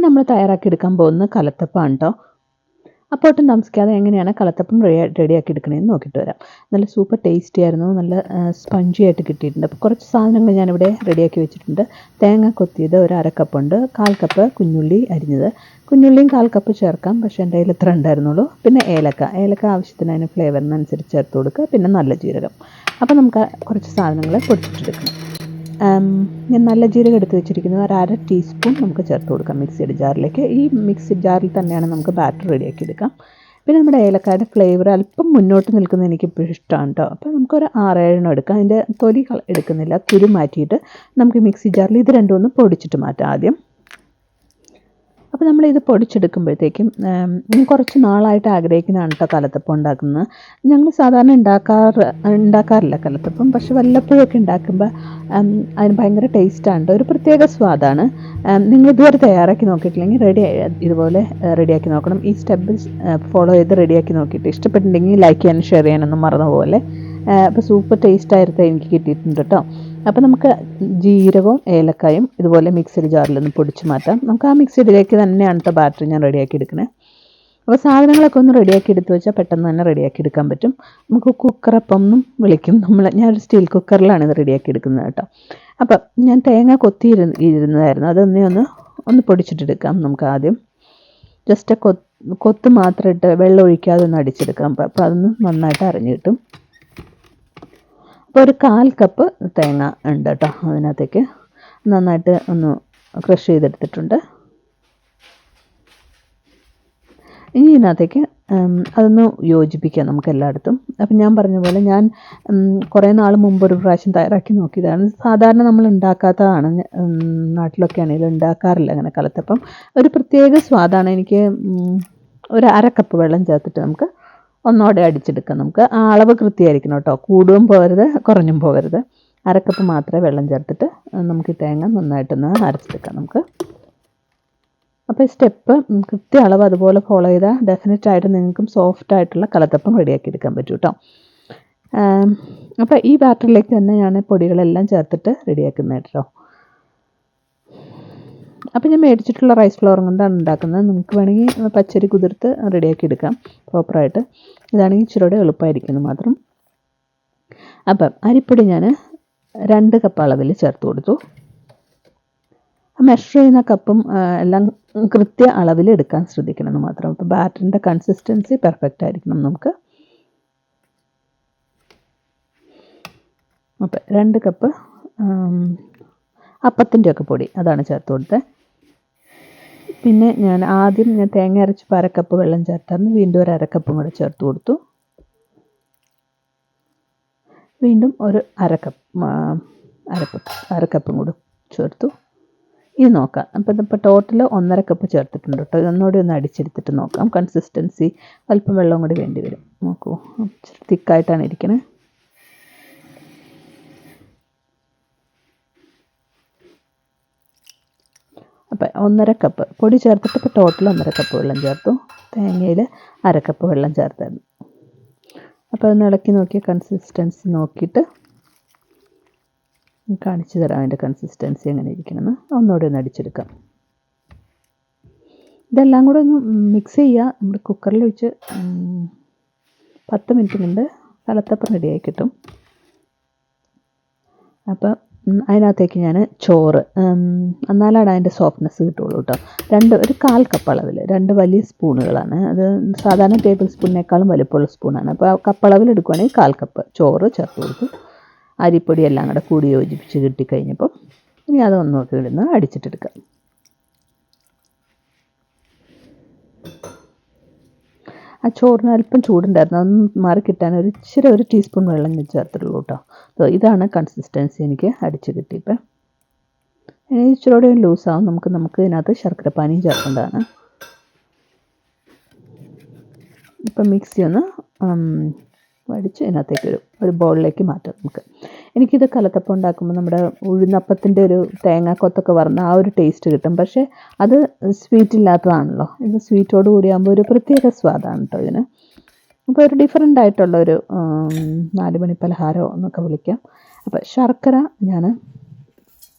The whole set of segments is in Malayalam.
നമ്മൾ തയ്യാറാക്കിയെടുക്കാൻ പോകുന്ന കലത്തപ്പമാണ് കേട്ടോ. അപ്പോൾ ഒട്ടും താമസിക്കാതെ എങ്ങനെയാണ് കലത്തപ്പം റെഡിയാക്കി എടുക്കണമെന്ന് നോക്കിയിട്ട് വരാം. നല്ല സൂപ്പർ ടേസ്റ്റി ആയിരുന്നു, നല്ല സ്പഞ്ചി ആയിട്ട് കിട്ടിയിട്ടുണ്ട്. അപ്പോൾ കുറച്ച് സാധനങ്ങൾ ഞാനിവിടെ റെഡിയാക്കി വെച്ചിട്ടുണ്ട്. തേങ്ങ കൊത്തിയത് ഒരു 1/2 കപ്പുണ്ട്, 1/4 കപ്പ് കുഞ്ഞുള്ളി അരിഞ്ഞത്. കുഞ്ഞുള്ളിയും 1/4 കപ്പ് ചേർക്കാം, പക്ഷേ എൻ്റെ കയ്യിൽ ഇത്ര ഉണ്ടായിരുന്നുള്ളൂ. പിന്നെ ഏലക്ക ആവശ്യത്തിന് അതിന് ഫ്ലേവറിനനുസരിച്ച് ചേർത്ത് കൊടുക്കുക. പിന്നെ നല്ല ജീരകം. അപ്പോൾ നമുക്ക് കുറച്ച് സാധനങ്ങൾ പൊടിച്ചിട്ടെടുക്കണം. ഞാൻ നല്ല ജീരകം എടുത്ത് വെച്ചിരിക്കുന്നത് 1/2 ടീസ്പൂൺ നമുക്ക് ചേർത്ത് കൊടുക്കാം മിക്സിയുടെ ജാറിലേക്ക്. ഈ മിക്സി ജാറിൽ തന്നെയാണ് നമുക്ക് ബാറ്റർ റെഡിയാക്കി എടുക്കാം. പിന്നെ നമ്മുടെ ഏലക്കായുടെ ഫ്ലേവർ അല്പം മുന്നോട്ട് നിൽക്കുന്നത് എനിക്കിപ്പോൾ ഇഷ്ടമാണ് കേട്ടോ. അപ്പോൾ നമുക്കൊരു 6-7 എടുക്കാം. അതിൻ്റെ തൊലി എടുക്കുന്നില്ല, കുരു മാറ്റിയിട്ട് നമുക്ക് മിക്സി ജാറിൽ ഇത് രണ്ടും ഒന്ന് പൊടിച്ചിട്ട് മാറ്റാം ആദ്യം. അപ്പോൾ നമ്മളിത് പൊടിച്ചെടുക്കുമ്പോഴത്തേക്കും ഞാൻ കുറച്ച് നാളായിട്ട് ആഗ്രഹിക്കുന്നതാണ് കേട്ടോ കലത്തപ്പം ഉണ്ടാക്കുന്നത്. ഞങ്ങൾ സാധാരണ ഉണ്ടാക്കാറില്ല കലത്തപ്പം, പക്ഷെ വല്ലപ്പോഴൊക്കെ ഉണ്ടാക്കുമ്പോൾ അതിന് ഭയങ്കര ടേസ്റ്റാണ്, ഒരു പ്രത്യേക സ്വാദാണ്. നിങ്ങൾ ഇതുവരെ തയ്യാറാക്കി നോക്കിയിട്ടില്ലെങ്കിൽ ഇതുപോലെ റെഡിയാക്കി നോക്കണം. ഈ സ്റ്റെപ്പ് ഫോളോ ചെയ്ത് റെഡിയാക്കി നോക്കിയിട്ട് ഇഷ്ടപ്പെട്ടിട്ടുണ്ടെങ്കിൽ ലൈക്ക് ചെയ്യാനും ഷെയർ ചെയ്യാനൊന്നും മറന്ന പോലെ. അപ്പോൾ സൂപ്പർ ടേസ്റ്റായിട്ട് എനിക്ക് കിട്ടിയിട്ടുണ്ട് കേട്ടോ. അപ്പോൾ നമുക്ക് ജീരകവും ഏലക്കായും ഇതുപോലെ മിക്സിയുടെ ജാറിലൊന്ന് പൊടിച്ച് മാറ്റാം. നമുക്ക് ആ മിക്സിയിലേക്ക് തന്നെയാണ് കേട്ടോ ബാറ്ററി ഞാൻ റെഡിയാക്കി എടുക്കുന്നത്. അപ്പോൾ സാധനങ്ങളൊക്കെ ഒന്ന് റെഡിയാക്കി എടുത്ത് വെച്ചാൽ പെട്ടെന്ന് തന്നെ റെഡിയാക്കി എടുക്കാൻ പറ്റും. നമുക്ക് കുക്കറപ്പം എന്നും വിളിക്കും. ഞാനൊരു സ്റ്റീൽ കുക്കറിലാണ് ഇത് റെഡിയാക്കി എടുക്കുന്നത് കേട്ടോ. അപ്പം ഞാൻ തേങ്ങ ഇരുന്നതായിരുന്നു, ഒന്ന് പൊടിച്ചിട്ടെടുക്കാം. നമുക്ക് ആദ്യം ജസ്റ്റ് കൊത്ത് മാത്രം ഇട്ട് വെള്ളം ഒഴിക്കാതെ ഒന്ന് അടിച്ചെടുക്കാം. അപ്പോൾ അതൊന്ന് നന്നായിട്ട് അരഞ്ഞ് കിട്ടും. അപ്പോൾ ഒരു 1/4 കപ്പ് തേങ്ങ ഉണ്ട് കേട്ടോ. അതിനകത്തേക്ക് നന്നായിട്ട് ഒന്ന് ക്രഷ് ചെയ്തെടുത്തിട്ടുണ്ട്. ഇനി ഇതിനകത്തേക്ക് അതൊന്ന് യോജിപ്പിക്കാം നമുക്ക് എല്ലായിടത്തും. അപ്പം ഞാൻ പറഞ്ഞ പോലെ ഞാൻ കുറേ നാൾ മുമ്പ് ഒരു പ്രാവശ്യം തയ്യാറാക്കി നോക്കിയതാണ്. സാധാരണ നമ്മൾ ഉണ്ടാക്കാത്തതാണ്, നാട്ടിലൊക്കെ ആണെങ്കിലും ഉണ്ടാക്കാറില്ല അങ്ങനെ കലത്തപ്പം. ഒരു പ്രത്യേക സ്വാദാണ്. എനിക്ക് ഒരു 1/2 കപ്പ് വെള്ളം ചേർത്തിട്ട് നമുക്ക് ഒന്നോടെ അടിച്ചെടുക്കാം. നമുക്ക് ആ അളവ് കൃത്യമായിരിക്കണം കേട്ടോ, കൂടുകയും പോകരുത് കുറഞ്ഞും പോകരുത്. 1/2 കപ്പ് മാത്രമേ വെള്ളം ചേർത്തിട്ട് നമുക്ക് ഈ തേങ്ങ നന്നായിട്ടൊന്ന് അരച്ചെടുക്കാം നമുക്ക്. അപ്പോൾ ഈ സ്റ്റെപ്പ് കൃത്യ അളവ് അതുപോലെ ഫോളോ ചെയ്താൽ ഡെഫിനറ്റായിട്ട് നിങ്ങൾക്കും സോഫ്റ്റായിട്ടുള്ള കലത്തപ്പം റെഡിയാക്കി എടുക്കാൻ പറ്റും കേട്ടോ. അപ്പോൾ ഈ ബാറ്ററിലേക്ക് തന്നെ ഞാൻ പൊടികളെല്ലാം ചേർത്തിട്ട് റെഡിയാക്കുന്നത് കേട്ടോ. അപ്പോൾ ഞാൻ മേടിച്ചിട്ടുള്ള റൈസ് ഫ്ലോർ കൊണ്ടാണ് ഉണ്ടാക്കുന്നത്. നമുക്ക് വേണമെങ്കിൽ പച്ചരി കുതിർത്ത് റെഡിയാക്കി എടുക്കാം പ്രോപ്പറായിട്ട്. ഇതാണെങ്കിൽ ഇച്ചിരി കൂടെ എളുപ്പമായിരിക്കുന്നു മാത്രം. അപ്പം അരിപ്പൊടി ഞാൻ 2 കപ്പ് അളവിൽ ചേർത്ത് കൊടുത്തു. മെഷർ ചെയ്യുന്ന കപ്പും എല്ലാം കൃത്യ അളവിൽ എടുക്കാൻ ശ്രദ്ധിക്കണമെന്ന് മാത്രം. അപ്പോൾ ബാറ്ററിൻ്റെ കൺസിസ്റ്റൻസി പെർഫെക്റ്റ് ആയിരിക്കണം നമുക്ക്. അപ്പം 2 കപ്പ് അപ്പത്തിൻ്റെയൊക്കെ പൊടി അതാണ് ചേർത്ത് കൊടുത്തത്. പിന്നെ ഞാൻ തേങ്ങ അരച്ച് 1/2 കപ്പ് വെള്ളം ചേർത്തായിരുന്നു. വീണ്ടും ഒരു 1/2 കപ്പും കൂടെ ചേർത്ത് കൊടുത്തു. വീണ്ടും ഒരു 1/2 കപ്പും കൂടെ ചേർത്തു. ഇത് നോക്കാം. അപ്പോൾ ഇപ്പോൾ ടോട്ടൽ 1/2 കപ്പ് ചേർത്തിട്ടുണ്ട് കേട്ടോ. ഇതൊന്നുകൂടി ഒന്ന് അടിച്ചെടുത്തിട്ട് നോക്കാം. കൺസിസ്റ്റൻസി അല്പം വെള്ളം കൂടി വേണ്ടി വരും. നോക്കൂ, ഇച്ചിരി തിക്കായിട്ടാണ് ഇരിക്കുന്നത്. അപ്പം 1/2 കപ്പ് പൊടി ചേർത്തിട്ട് ഇപ്പോൾ ടോട്ടൽ 1/2 കപ്പ് വെള്ളം ചേർത്തു. തേങ്ങയിൽ 1/2 കപ്പ് വെള്ളം ചേർത്തായിരുന്നു. അപ്പോൾ ഒന്ന് ഇളക്കി നോക്കിയ കൺസിസ്റ്റൻസി നോക്കിയിട്ട് കാണിച്ചു തരാം അതിൻ്റെ കൺസിസ്റ്റൻസി എങ്ങനെ ഇരിക്കണമെന്ന്. ഒന്നുകൂടി ഒന്ന് അടിച്ചെടുക്കാം. ഇതെല്ലാം കൂടെ ഒന്ന് മിക്സ് ചെയ്യുക. നമ്മുടെ കുക്കറിൽ വെച്ച് 10 മിനിറ്റ് കൊണ്ട് കലത്തപ്പം റെഡിയായി കിട്ടും. അപ്പം അതിനകത്തേക്ക് ഞാൻ ചോറ്, എന്നാലാണ് അതിൻ്റെ സോഫ്റ്റ്നെസ് കിട്ടുള്ളൂ കേട്ടോ. ഒരു 1/4 കപ്പ് അളവിൽ 2 വലിയ സ്പൂണുകളാണ്. അത് സാധാരണ ടേബിൾ സ്പൂണിനേക്കാളും വലിപ്പമുള്ള സ്പൂണാണ്. അപ്പോൾ കപ്പ് അളവിൽ എടുക്കുകയാണെങ്കിൽ 1/4 കപ്പ് ചോറ് ചേർത്ത് കൊടുത്തു. അരിപ്പൊടി എല്ലാം കൂടി യോജിപ്പിച്ച് കിട്ടിക്കഴിഞ്ഞപ്പോൾ ഇനി അതൊന്നൊക്കെ ഇടുന്ന് അടിച്ചിട്ടെടുക്കാം. ആ ചോറിന് അല്പം ചൂടുണ്ടായിരുന്നു, അതൊന്ന് മാറി കിട്ടാൻ ഒരു ടീസ്പൂൺ വെള്ളം ഞാൻ ചേർത്തിട്ടുള്ളൂ കേട്ടോ. ഇതാണ് കൺസിസ്റ്റൻസി എനിക്ക് അടിച്ച് കിട്ടിയപ്പോൾ. ഇനി ഇച്ചിരി കൂടെ ലൂസാവും. നമുക്ക് ഇതിനകത്ത് ശർക്കരപ്പാനിയും ചേർക്കേണ്ടതാണ്. ഇപ്പം മിക്സി ഒന്ന് വടിച്ച് ഇതിനകത്തേക്ക് ഒരു ബൗളിലേക്ക് മാറ്റാം നമുക്ക്. എനിക്കിത് കലത്തപ്പം ഉണ്ടാക്കുമ്പോൾ നമ്മുടെ ഉഴുന്നപ്പത്തിൻ്റെ ഒരു തേങ്ങാക്കൊത്തൊക്കെ വറന്ന ആ ഒരു ടേസ്റ്റ് കിട്ടും. പക്ഷേ അത് സ്വീറ്റ് ഇല്ലാത്തതാണല്ലോ. ഇത് സ്വീറ്റോട് കൂടിയാകുമ്പോൾ ഒരു പ്രത്യേക സ്വാദാണ് കേട്ടോ ഇതിന്. അപ്പോൾ ഒരു ഡിഫറൻ്റ് ആയിട്ടുള്ളൊരു 4 മണി പലഹാരമോ എന്നൊക്കെ വിളിക്കാം. അപ്പോൾ ശർക്കര ഞാൻ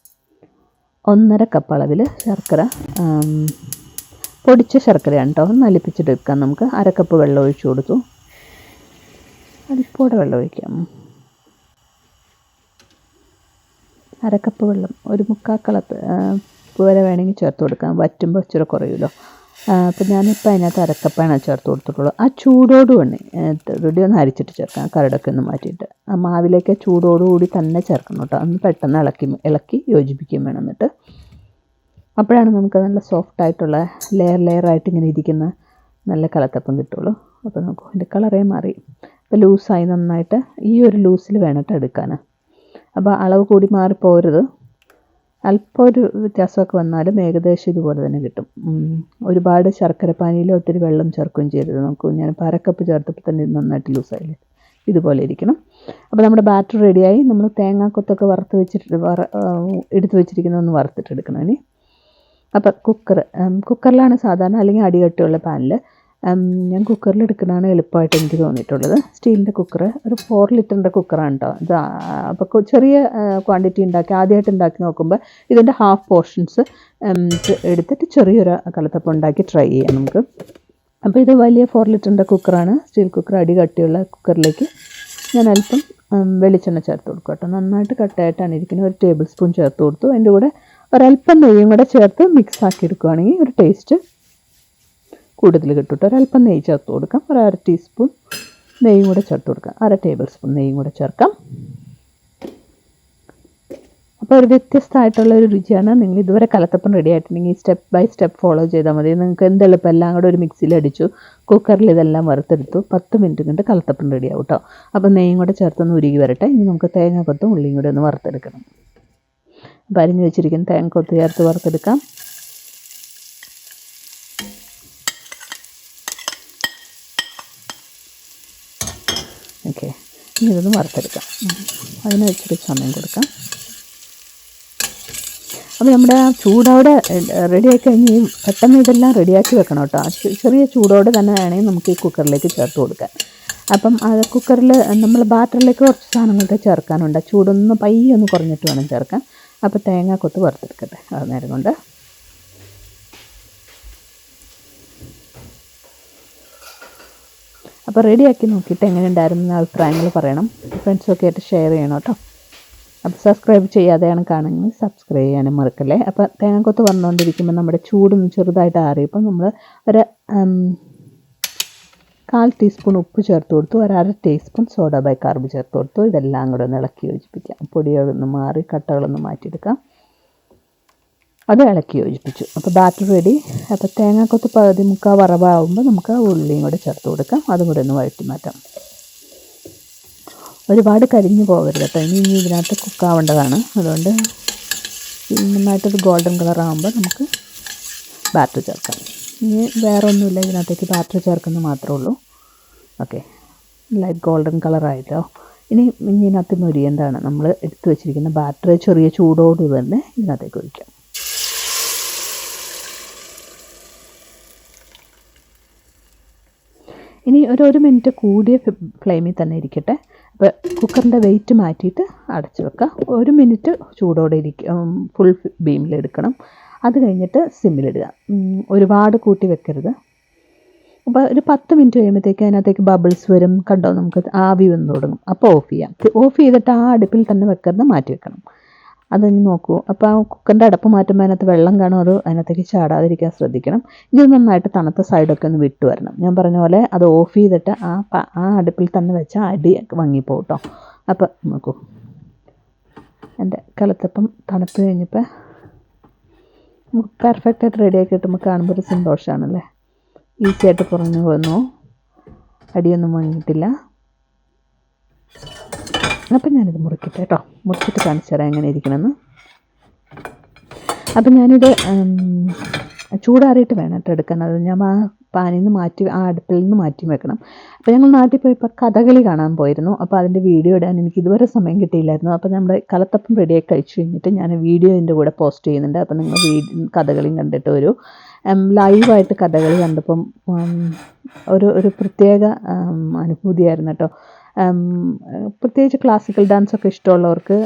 1/2 കപ്പ് അളവിൽ ശർക്കര പൊടിച്ച ശർക്കരയാണ് കേട്ടോ. ഒന്ന് അലിപ്പിച്ചെടുക്കാം. നമുക്ക് 1/2 കപ്പ് വെള്ളം ഒഴിച്ചു കൊടുത്തു. അല്പോടെ വെള്ളം ഒഴിക്കാം. 1/2 കപ്പ് വെള്ളം, ഒരു 1/4 കപ്പ് വരെ വേണമെങ്കിൽ ചേർത്ത് കൊടുക്കാം. വറ്റുമ്പോൾ ഇച്ചിരി കുറയുമല്ലോ. അപ്പോൾ ഞാനിപ്പോൾ അതിനകത്ത് 1/2 കപ്പാണ് ചേർത്ത് കൊടുത്തിട്ടുള്ളൂ. ആ ചൂടോടുകൂടി റെഡി ഒന്ന് അരിച്ചിട്ട് ചേർക്കാം. കരടൊക്കെ ഒന്ന് മാറ്റിയിട്ട് ആ മാവിലേക്ക് ചൂടോടുകൂടി തന്നെ ചേർക്കണം കേട്ടോ. ഒന്ന് പെട്ടെന്ന് ഇളക്കി യോജിപ്പിക്കുകയും വേണം. എന്നിട്ട് അപ്പോഴാണ് നമുക്ക് നല്ല സോഫ്റ്റായിട്ടുള്ള ലെയറായിട്ട് ഇങ്ങനെ ഇരിക്കുന്ന നല്ല കലത്തപ്പം കിട്ടുള്ളൂ. അപ്പോൾ നോക്കൂ, അതിൻ്റെ കളറേ മാറി. ഇപ്പോൾ ലൂസായി നന്നായിട്ട്. ഈ ഒരു ലൂസിൽ വേണം എടുക്കാൻ. അപ്പോൾ അളവ് കൂടി മാറിപ്പോരുത്. അല്പം ഒരു വ്യത്യാസമൊക്കെ വന്നാലും ഏകദേശം ഇതുപോലെ തന്നെ കിട്ടും. ഒരുപാട് ശർക്കര പാനിയിൽ ഒത്തിരി വെള്ളം ചേർക്കുകയും ചെയ്തത്. നോക്കൂ, ഞാനിപ്പോൾ 1/2 കപ്പ് ചേർത്തപ്പോൾ തന്നെ നന്നായിട്ട് ലൂസായില്ലേ. ഇതുപോലെ ഇരിക്കണം. അപ്പോൾ നമ്മുടെ ബാറ്റർ റെഡിയായി. നമ്മൾ തേങ്ങാക്കൊത്തൊക്കെ എടുത്ത് വെച്ചിരിക്കുന്നതൊന്ന് വറുത്തിട്ടെടുക്കണം ഇനി. അപ്പോൾ കുക്കറിലാണ് സാധാരണ, അല്ലെങ്കിൽ അടികട്ടിയുള്ള പാനിൽ. ഞാൻ കുക്കറിൽ എടുക്കുന്നതാണ് എളുപ്പമായിട്ട് എനിക്ക് തോന്നിയിട്ടുള്ളത്. സ്റ്റീലിൻ്റെ കുക്കർ, ഒരു 4 ലിറ്ററിൻ്റെ കുക്കറാണ് കേട്ടോ ഇത്. അപ്പോൾ ചെറിയ ക്വാണ്ടിറ്റി ആദ്യമായിട്ട് ഉണ്ടാക്കി നോക്കുമ്പോൾ ഇതിൻ്റെ ഹാഫ് പോർഷൻസ് എടുത്തിട്ട് ചെറിയൊരു കലത്തപ്പം ഉണ്ടാക്കി ട്രൈ ചെയ്യാം നമുക്ക്. അപ്പോൾ ഇത് വലിയ 4 ലിറ്ററിൻ്റെ കുക്കറാണ്, സ്റ്റീൽ കുക്കർ. അടി കട്ടിയുള്ള കുക്കറിലേക്ക് ഞാൻ അല്പം വെളിച്ചെണ്ണ ചേർത്ത് കൊടുക്കും കേട്ടോ. നന്നായിട്ട് കട്ടയായിട്ടാണ് ഇരിക്കുന്നത്. 1 ടേബിൾ സ്പൂൺ ചേർത്ത് കൊടുത്തു. അതിൻ്റെ കൂടെ ഒരല്പം നെയ്യും കൂടെ ചേർത്ത് മിക്സ് ആക്കി എടുക്കുകയാണെങ്കിൽ ഒരു ടേസ്റ്റ് കൂടുതൽ കിട്ടും. ഒരല്പം നെയ്യ് ചേർത്ത് കൊടുക്കാം. 1/2 ടീസ്പൂൺ നെയ്യും കൂടെ ചേർത്ത് കൊടുക്കാം. 1/2 ടേബിൾ സ്പൂൺ നെയ്യും കൂടെ ചേർക്കാം. അപ്പോൾ ഒരു വ്യത്യസ്തമായിട്ടുള്ളൊരു രുചിയാണ്. നിങ്ങൾ ഇതുവരെ കലത്തപ്പം റെഡി ആയിട്ടുണ്ടെങ്കിൽ സ്റ്റെപ്പ് ബൈ സ്റ്റെപ്പ് ഫോളോ ചെയ്താൽ മതി. നിങ്ങൾക്ക് എന്തെളുപ്പം എല്ലാം കൂടെ ഒരു മിക്സിയിൽ അടിച്ചു, കുക്കറിൽ ഇതെല്ലാം വറുത്തെടുത്തു, 10 മിനിറ്റ് കൊണ്ട് കലത്തപ്പം റെഡിയാവും കേട്ടോ. അപ്പോൾ നെയ്യും കൂടെ ചേർത്തൊന്ന് ഉരുകി വരട്ടെ. ഇനി നമുക്ക് തേങ്ങാക്കൊത്തും ഉള്ളിയും കൂടെ ഒന്ന് വറുത്തെടുക്കണം. അപ്പോൾ അരിഞ്ഞ് വെച്ചിരിക്കുന്ന തേങ്ങക്കൊത്ത് ചേർത്ത് വറുത്തെടുക്കാം. ഓക്കെ, ഇനി ഇതൊന്ന് വറുത്തെടുക്കാം. അതിന് വെച്ചിട്ട് സമയം കൊടുക്കാം. അപ്പോൾ നമ്മുടെ ചൂടോടെ റെഡിയാക്കി കഴിഞ്ഞ് പെട്ടെന്ന് ഇതെല്ലാം റെഡിയാക്കി വെക്കണം കേട്ടോ. ചെറിയ ചൂടോടെ തന്നെ വേണമെങ്കിൽ നമുക്ക് ഈ കുക്കറിലേക്ക് ചേർത്ത് കൊടുക്കാൻ. അപ്പം അത് കുക്കറിൽ നമ്മൾ ബാറ്ററിലേക്ക് കുറച്ച് സാധനങ്ങളൊക്കെ ചേർക്കാനുണ്ട്. ചൂടൊന്ന് പയ്യൊന്ന് കുറഞ്ഞിട്ട് വേണം ചേർക്കാൻ. അപ്പോൾ തേങ്ങാക്കൊത്ത് വറുത്തെടുക്കട്ടെ അത് നേരം കൊണ്ട്. അപ്പോൾ റെഡിയാക്കി നോക്കിയിട്ട് എങ്ങനെ ഉണ്ടായിരുന്ന അഭിപ്രായങ്ങൾ പറയണം. ഫ്രണ്ട്സൊക്കെ ആയിട്ട് ഷെയർ ചെയ്യണം കേട്ടോ. അപ്പോൾ സബ്സ്ക്രൈബ് ചെയ്യാതെയാണ് കാണുന്നത്, സബ്സ്ക്രൈബ് ചെയ്യാനും മറക്കല്ലേ. അപ്പോൾ തേങ്ങാക്കൊത്ത് വന്നുകൊണ്ടിരിക്കുമ്പോൾ നമ്മുടെ ചൂടൊന്ന് ചെറുതായിട്ട് ആറിയപ്പോൾ നമ്മൾ ഒരു 1/4 ടീസ്പൂൺ ഉപ്പ് ചേർത്ത് കൊടുത്തു. 1/2 ടീസ്പൂൺ സോഡ ബൈകാർബ് ചേർത്ത് കൊടുത്തു. ഇതെല്ലാം കൂടെ ഒന്ന് ഇളക്കി യോജിപ്പിക്കാം. പൊടികളൊന്ന് മാറി കട്ടകളൊന്ന് മാറ്റിയെടുക്കാം. അത് ഇളക്കി യോജിപ്പിച്ചു. അപ്പോൾ ബാറ്റർ റെഡി. അപ്പോൾ തേങ്ങാക്കൊത്ത് പകുതി മുക്കാൽ വറവാകുമ്പോൾ നമുക്ക് ഉള്ളിയും കൂടെ ചേർത്ത് കൊടുക്കാം. അതും കൂടെ ഒന്ന് വഴറ്റി മാറ്റാം. ഒരുപാട് കരിഞ്ഞു പോകരുത് കേട്ടോ. ഇനി ഇതിനകത്ത് കുക്കാവേണ്ടതാണ്. അതുകൊണ്ട് നന്നായിട്ടൊരു ഗോൾഡൻ കളറാകുമ്പോൾ നമുക്ക് ബാറ്റർ ചേർക്കാം. ഇനി വേറെ ഒന്നുമില്ല, ഇതിനകത്തേക്ക് ബാറ്റർ ചേർക്കുന്നത് മാത്രമേ ഉള്ളൂ. ഓക്കെ, ലൈറ്റ് ഗോൾഡൻ കളറായിട്ടോ. ഇനി ഇതിനകത്ത് മൊരിയേണ്ടതാണ്. നമ്മൾ എടുത്ത് വെച്ചിരിക്കുന്ന ബാറ്റർ ചെറിയ ചൂടോട് തന്നെ ഇതിനകത്തേക്ക് ഒഴിക്കാം. ഇനി ഒരു മിനിറ്റ് കൂടിയ ഫ്ലെയിമിൽ തന്നെ ഇരിക്കട്ടെ. അപ്പോൾ കുക്കറിൻ്റെ വെയിറ്റ് മാറ്റിയിട്ട് അടച്ച് വെക്കാം. 1 മിനിറ്റ് ചൂടോടെ ഫുൾ ബീമിലെടുക്കണം. അത് കഴിഞ്ഞിട്ട് സിമ്മിലിടുക. ഒരുപാട് കൂട്ടി വെക്കരുത്. അപ്പോൾ ഒരു 10 മിനിറ്റ് കഴിയുമ്പോഴത്തേക്ക് അതിനകത്തേക്ക് ബബിൾസ് വരും. കണ്ടോ, നമുക്ക് ആവി വന്ന് തുടങ്ങും. അപ്പോൾ ഓഫ് ചെയ്യാം. ഓഫ് ചെയ്തിട്ട് ആ അടുപ്പിൽ തന്നെ വെക്കരുത്, മാറ്റി വെക്കണം. അതൊന്ന് നോക്കൂ. അപ്പോൾ ആ കുക്കറിൻ്റെ അടപ്പ് മാറ്റുമ്പോൾ അതിനകത്ത് വെള്ളം കാണും. അത് അതിനകത്തേക്ക് ചാടാതിരിക്കാൻ ശ്രദ്ധിക്കണം. ഇത് നന്നായിട്ട് തണുത്ത സൈഡൊക്കെ ഒന്ന് വിട്ട് വരണം. ഞാൻ പറഞ്ഞ പോലെ അത് ഓഫ് ചെയ്തിട്ട് ആ അടുപ്പിൽ തന്നെ വെച്ചാൽ അടി വങ്ങിപ്പോകും കേട്ടോ. അപ്പോൾ നോക്കൂ, എൻ്റെ കലത്തപ്പം തണുത്ത് കഴിഞ്ഞപ്പോൾ പെർഫെക്റ്റായിട്ട് റെഡിയാക്കി കിട്ടുമ്പോൾ കാണുമ്പോൾ ഒരു സന്തോഷമാണല്ലേ. ഈസി ആയിട്ട് പുറഞ്ഞു പോന്നു, അടിയൊന്നും വാങ്ങിയിട്ടില്ല. അപ്പം ഞാനിത് മുറിക്കട്ടെ കേട്ടോ. മുറിച്ചിട്ട് കാണിച്ചു തരാം എങ്ങനെ ഇരിക്കണമെന്ന്. അപ്പം ഞാനിത് ചൂടാറിയിട്ട് വേണം കേട്ടോ എടുക്കാൻ. അത് ഞാൻ ആ പാനിൽ നിന്ന് മാറ്റി, ആ അടുപ്പിൽ നിന്ന് മാറ്റി വെക്കണം. അപ്പോൾ ഞങ്ങൾ നാട്ടിൽ പോയപ്പോൾ കഥകളി കാണാൻ പോയിരുന്നു. അപ്പോൾ അതിൻ്റെ വീഡിയോ ഇടാൻ എനിക്ക് ഇതുവരെ സമയം കിട്ടിയില്ലായിരുന്നു. അപ്പോൾ നമ്മുടെ കലത്തപ്പം റെഡിയായി കഴിച്ചു കഴിഞ്ഞിട്ട് ഞാൻ വീഡിയോ ഇതിൻ്റെ കൂടെ പോസ്റ്റ് ചെയ്യുന്നുണ്ട്. അപ്പോൾ നിങ്ങൾ കഥകളിയും കണ്ടിട്ട് ഒരു ലൈവായിട്ട് കഥകളി കണ്ടപ്പം ഒരു പ്രത്യേക അനുഭൂതിയായിരുന്നു കേട്ടോ. പ്രത്യേകിച്ച് ക്ലാസിക്കൽ ഡാൻസൊക്കെ ഇഷ്ടമുള്ളവർക്ക്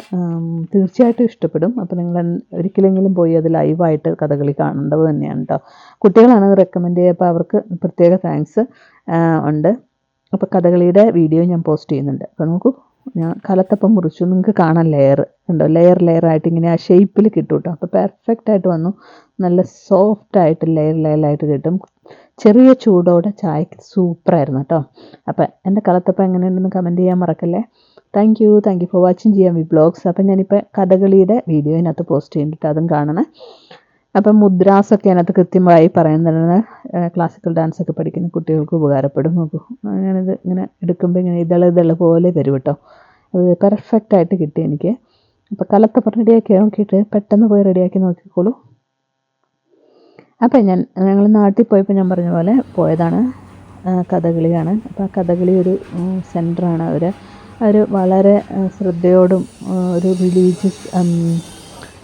തീർച്ചയായിട്ടും ഇഷ്ടപ്പെടും. അപ്പോൾ നിങ്ങൾ ഒരിക്കലെങ്കിലും പോയി അത് ലൈവായിട്ട് കഥകളി കാണേണ്ടത് തന്നെയാണ് കേട്ടോ. കുട്ടികളാണ് അത് റെക്കമെൻഡ് ചെയ്യുക, അപ്പോൾ അവർക്ക് പ്രത്യേക താങ്ക്സ് ഉണ്ട്. അപ്പോൾ കഥകളിയുടെ വീഡിയോ ഞാൻ പോസ്റ്റ് ചെയ്യുന്നുണ്ട്. അപ്പോൾ നോക്കൂ, ഞാൻ കലത്തപ്പം മുറിച്ചു. നിങ്ങൾക്ക് കാണാൻ ലെയർ ഉണ്ടോ, ലെയറായിട്ട് ഇങ്ങനെ ആ ഷേപ്പിൽ കിട്ടും കേട്ടോ. അപ്പോൾ പെർഫെക്റ്റായിട്ട് വന്നു, നല്ല സോഫ്റ്റായിട്ട് ലെയറായിട്ട് കിട്ടും. ചെറിയ ചൂടോടെ ചായക്ക് സൂപ്പറായിരുന്നു കേട്ടോ. അപ്പോൾ എൻ്റെ കലത്തപ്പം എങ്ങനെയുണ്ടെന്ന് കമൻറ്റ് ചെയ്യാൻ മറക്കല്ലേ. Thank you for watching GMV blogs. അപ്പം ഞാനിപ്പോൾ കഥകളിയുടെ വീഡിയോ ഇതിനകത്ത് പോസ്റ്റ് ചെയ്തിട്ട് അതും കാണണേ. അപ്പം മുദ്രാസൊക്കെ അതിനകത്ത് കൃത്യമായി പറയുന്നത് ക്ലാസിക്കൽ ഡാൻസൊക്കെ പഠിക്കുന്ന കുട്ടികൾക്ക് ഉപകാരപ്പെടും. നോക്കൂ, ഞാനിത് ഇങ്ങനെ എടുക്കുമ്പോൾ ഇങ്ങനെ ഇതള് പോലെ വരും കേട്ടോ. അത് പെർഫെക്റ്റായിട്ട് കിട്ടി എനിക്ക്. അപ്പോൾ കലത്തപ്പം റെഡിയാക്കി നോക്കിയിട്ട് പെട്ടെന്ന് പോയി റെഡിയാക്കി നോക്കിക്കോളൂ. അപ്പം ഞങ്ങൾ നാട്ടിൽ പോയപ്പോൾ ഞാൻ പറഞ്ഞ പോലെ പോയതാണ്, കഥകളിയാണ്. അപ്പോൾ ആ കഥകളി ഒരു സെൻറ്ററാണ്. അവർ വളരെ ശ്രദ്ധയോടും ഒരു റിലീജിയസ്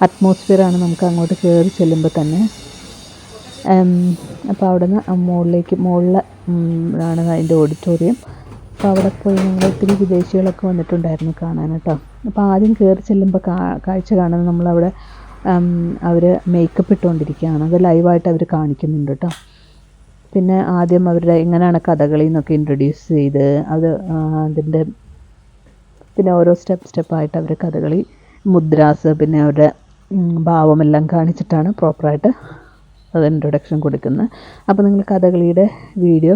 അറ്റ്മോസ്ഫിയറാണ് നമുക്ക് അങ്ങോട്ട് കയറി ചെല്ലുമ്പോൾ തന്നെ. അപ്പോൾ അവിടെ നിന്ന് മുകളിലാണ് അതിൻ്റെ ഓഡിറ്റോറിയം. അപ്പോൾ അവിടെ പോയി ഞങ്ങൾ ഒത്തിരി വിദേശികളൊക്കെ വന്നിട്ടുണ്ടായിരുന്നു കാണാൻ കേട്ടോ. അപ്പോൾ ആദ്യം കയറി ചെല്ലുമ്പോൾ കാഴ്ച കാണുന്നത് നമ്മളവിടെ അവർ മേക്കപ്പ് ഇട്ടുകൊണ്ടിരിക്കുകയാണ്. അത് ലൈവായിട്ട് അവർ കാണിക്കുന്നുണ്ട് കേട്ടോ. പിന്നെ ആദ്യം അവരുടെ എങ്ങനെയാണ് കഥകളി എന്നൊക്കെ ഇൻട്രൊഡ്യൂസ് ചെയ്ത് അതിൻ്റെ പിന്നെ ഓരോ സ്റ്റെപ്പായിട്ട് അവർ കഥകളി മുദ്രാസ് പിന്നെ അവരുടെ ഭാവമെല്ലാം കാണിച്ചിട്ടാണ് പ്രോപ്പറായിട്ട് അത് ഇൻട്രൊഡക്ഷൻ കൊടുക്കുന്നത്. അപ്പോൾ നിങ്ങൾ കഥകളിയുടെ വീഡിയോ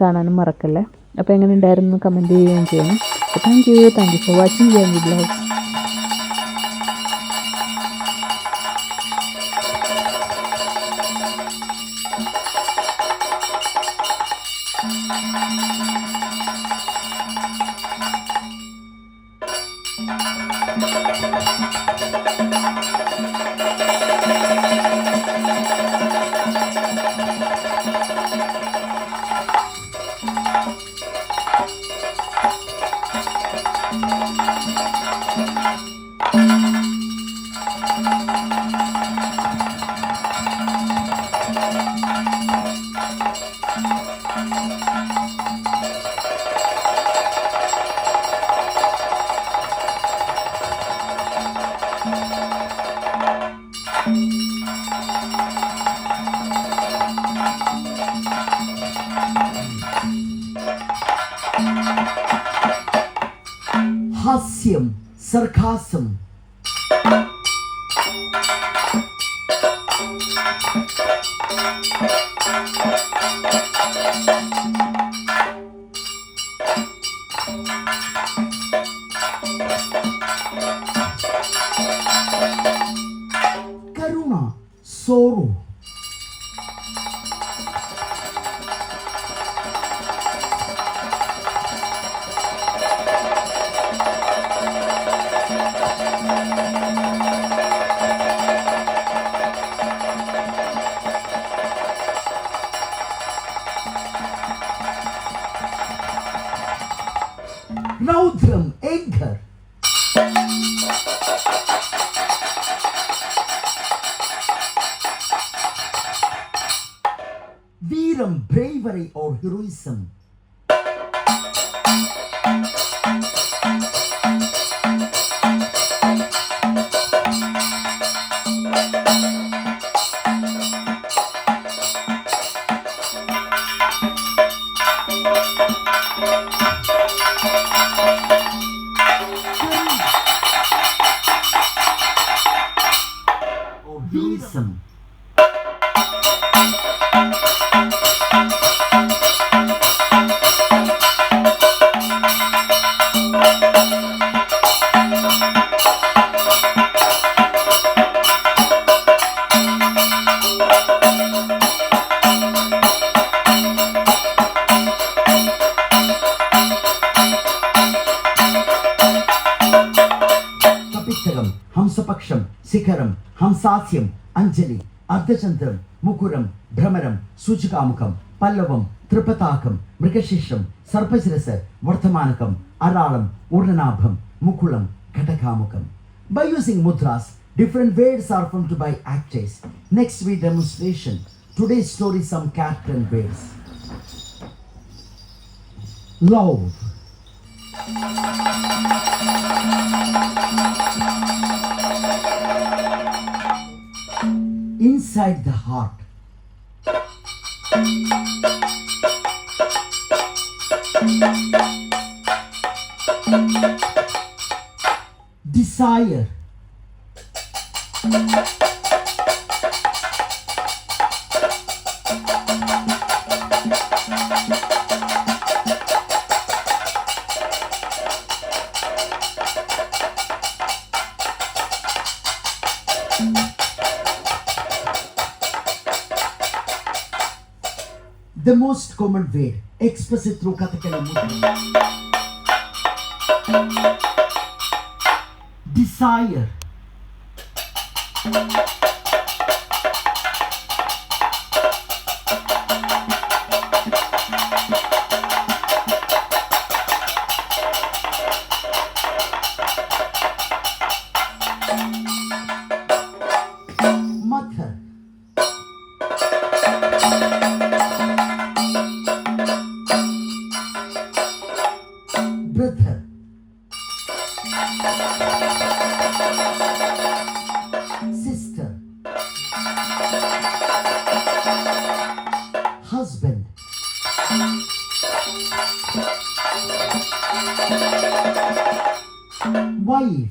കാണാനും മറക്കല്ലേ. അപ്പോൾ എങ്ങനെ ഉണ്ടായിരുന്നു കമൻറ്റ് ചെയ്യുകയും ചെയ്യണം. Thank you for watching GMV blogs. ഹാസ്യം, സർക്കാസം, കരുണ, സോറു, രൗദ്രം, anger, വീരം, bravery or heroism, or heroism. കപിത്തകം, ഹംസപക്ഷം, ശിഖരം, ഹംസാസ്യം, അഞ്ജലി, അർദ്ധചന്ദ്രം, മുകുരം, ഭ്രമരം, സൂചികാമുഖം, പല്ലവം, ത്രിപതാകം, മൃഗശിഷം, സർപ്പശിരസ്, വർദ്ധമാനകം, അരാളം, ഊർണനാഭം, മുകുളം, ഘടകാമുഖം. By using mudras, different words are formed by actors. Next we demonstration. Today's story some character and words. love, inside the heart, desire, the most common way, express it through Kathakali movement. Desire, mother, brother, sister, husband, wife,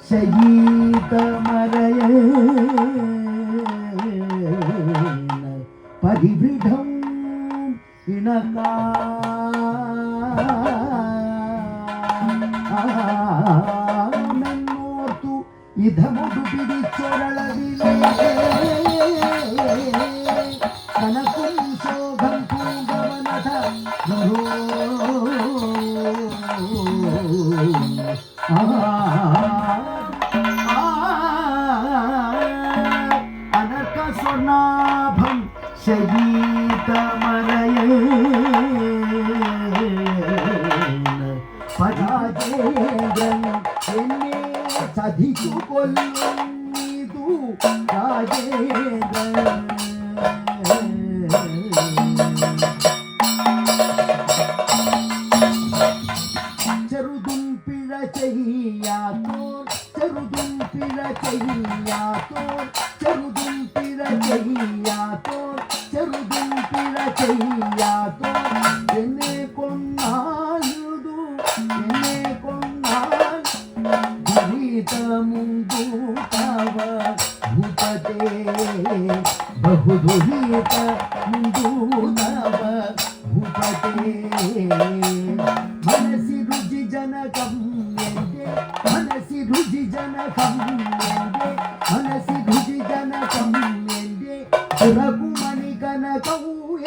ശയീതമരയ പരിവിധം ഇണക്കാമെന്നോർത്തു ഇതമൊടു പിടിച്ചൊരളവിലേ കനക്കും ശോകം പൂങ്കവനത അനർക്ക സ്വർണാഭം ശയീതമരയ പരാജേന്ദ്രൻ എന്നെ ചതിച്ചു കൊല്ലുന്നിതു രാജേന്ദ്രൻ ചെറുതും പിഴ ചെയ്യാത്തോർ ചെറുതും പിഴ ചെയ്യാത്തോർ ചെറുതും പിഴ ചെയ്യാത്തോർ ചെറുതും പിഴ ചെയ്യാത്തോർ എന്നെ കൊന്നാലുതു എന്നെ കൊന്നാൽ ദുരിതമുണ്ടു തവ ഭൂപതേ ബഹുദുരിതമുണ്ടു തവ ഭൂപതേ മനസി രുചി ജനകം എന്റെ മനസി രുചി ജനകം എന്റെ മനസി രുചി ജനകം എന്റെ ചിറകുമണി കനകൗ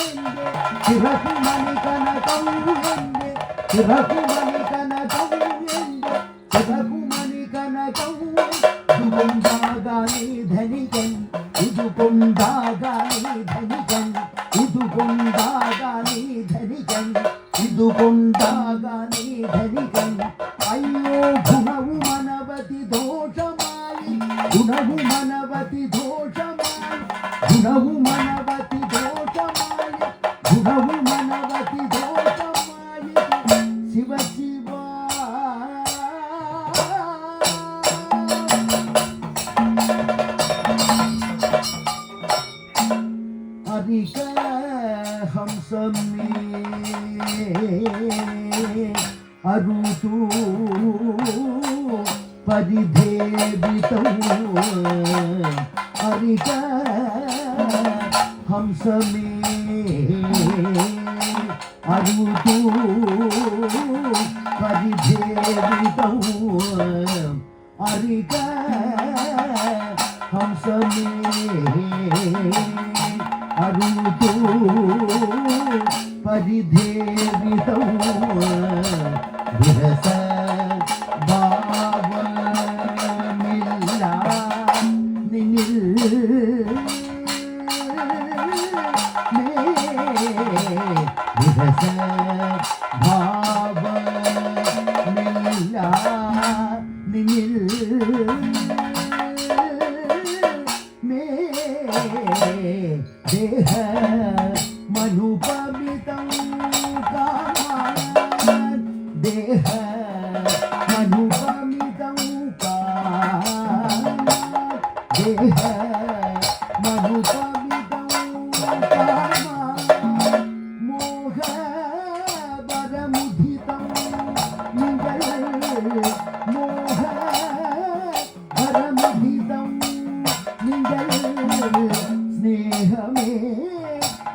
എന്റെ ചിറകുമണി കനകൗ എന്റെ ചിറകുമണി കനകൗ എന്റെ ചിറകുമണി കനകൗ ഇതുകൊണ്ടാകാനേ ധനികൻ ഇതുകൊണ്ടാകാനേ ധനികൻ ഇതുകൊണ്ടാകാനേ ധനികൻ ഇതുകൊണ്ടാകാനേ ധനികൻ അയ്യോ ഗുണവും അനവധി ദോഷമായി ഗുണവും അനവധി ദോഷമായി ഗുണവും അനവധി ദോഷമായി ഗുണവും അനവധി ദോഷമായി ശിവ ശിവ ഹരിക ഹംസമേ അരുതു പരിധേവിതൗ ഹരിക ഹംസമേ അരുതു പരിധേവിതൗ ഹരിക ഹംസമേ അരുതു പരിധേവിതൗ വിരസ ഭാവമില്ല നിന്നിൽ വിരസ ഭാവമില്ല നിന്നിൽ देह मनुपमितं कामान् देह मनुपमितं कामान् देह मनुपमितं कामान् मोह वरमुदितं निगल मोह वरमुदितं निगल സ്നേഹമേ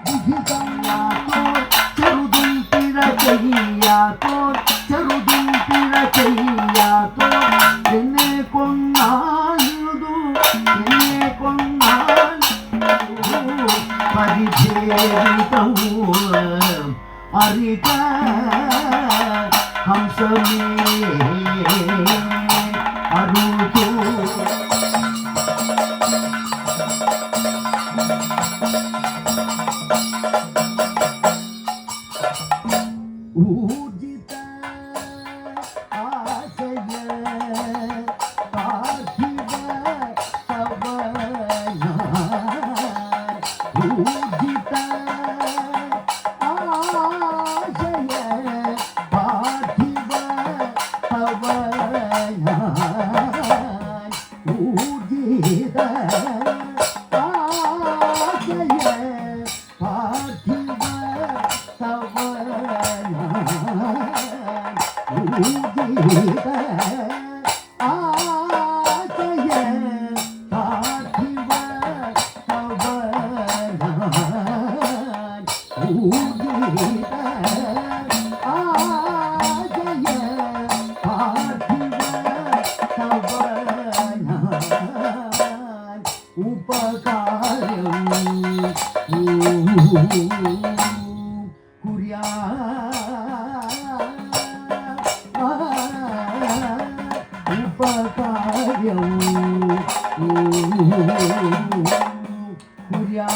വിധിതല്ലാത്തോർ ചെറുതും പിഴ ചെയ്യാത്തോർ ചെറുതും പിഴ ചെയ്യാത്തോർ എന്നെ കൊന്നാലുതു എന്നെ കൊന്നാൽ പരിചേരിതൗ അറിക ഹംസമേ അരുതു ഊർജിത ആശയ പാർത്ഥിവ തവന ഊർജിത ആശയ പാർത്ഥിവ തവന ഊർജിത ആശയ പാർത്ഥിവ തവന ഊർജിത കുര്യാ ഉപകാരം കുര്യാ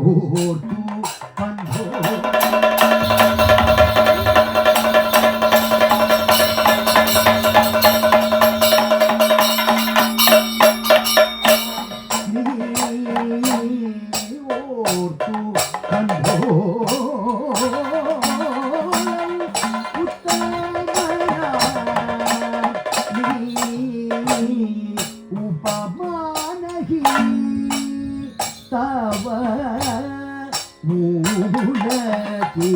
ഓർത്തു കണ്ടോ ഓർത്തു കണ്ടോ ഉപമാനഹി തവ മൂലതി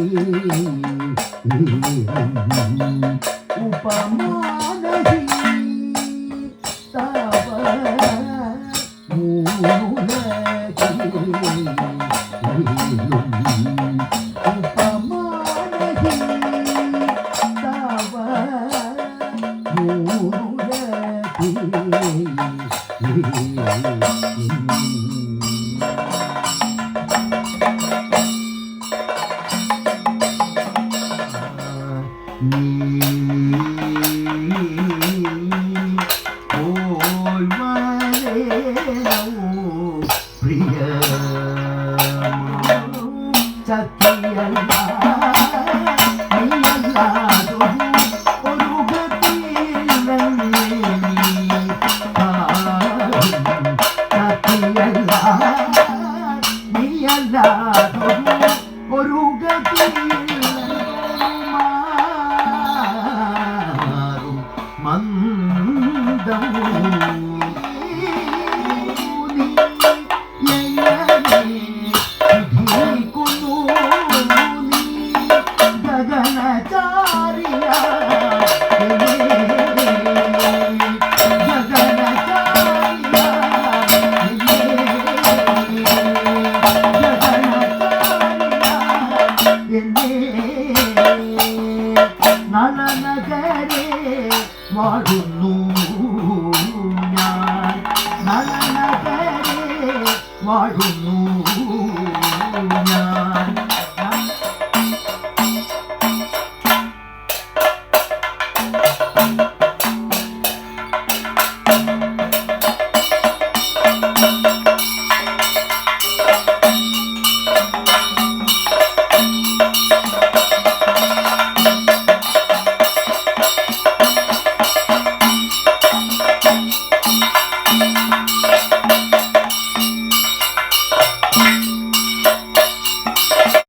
ഉപമാനഹി തവ മൂലതി ഉപമാനഹി തവ മൂലതി പ്രിയ ചത്തിയല്ല നീയല്ലാതൊരു ഒരു ഗതിയില്ല ചത്തിയല്ല നീയല്ലാതൊരു ഒരു ഗതിയില്ല മന്ദം ഗഗനചാരിയ നളനഗരേ വാഴുന്ന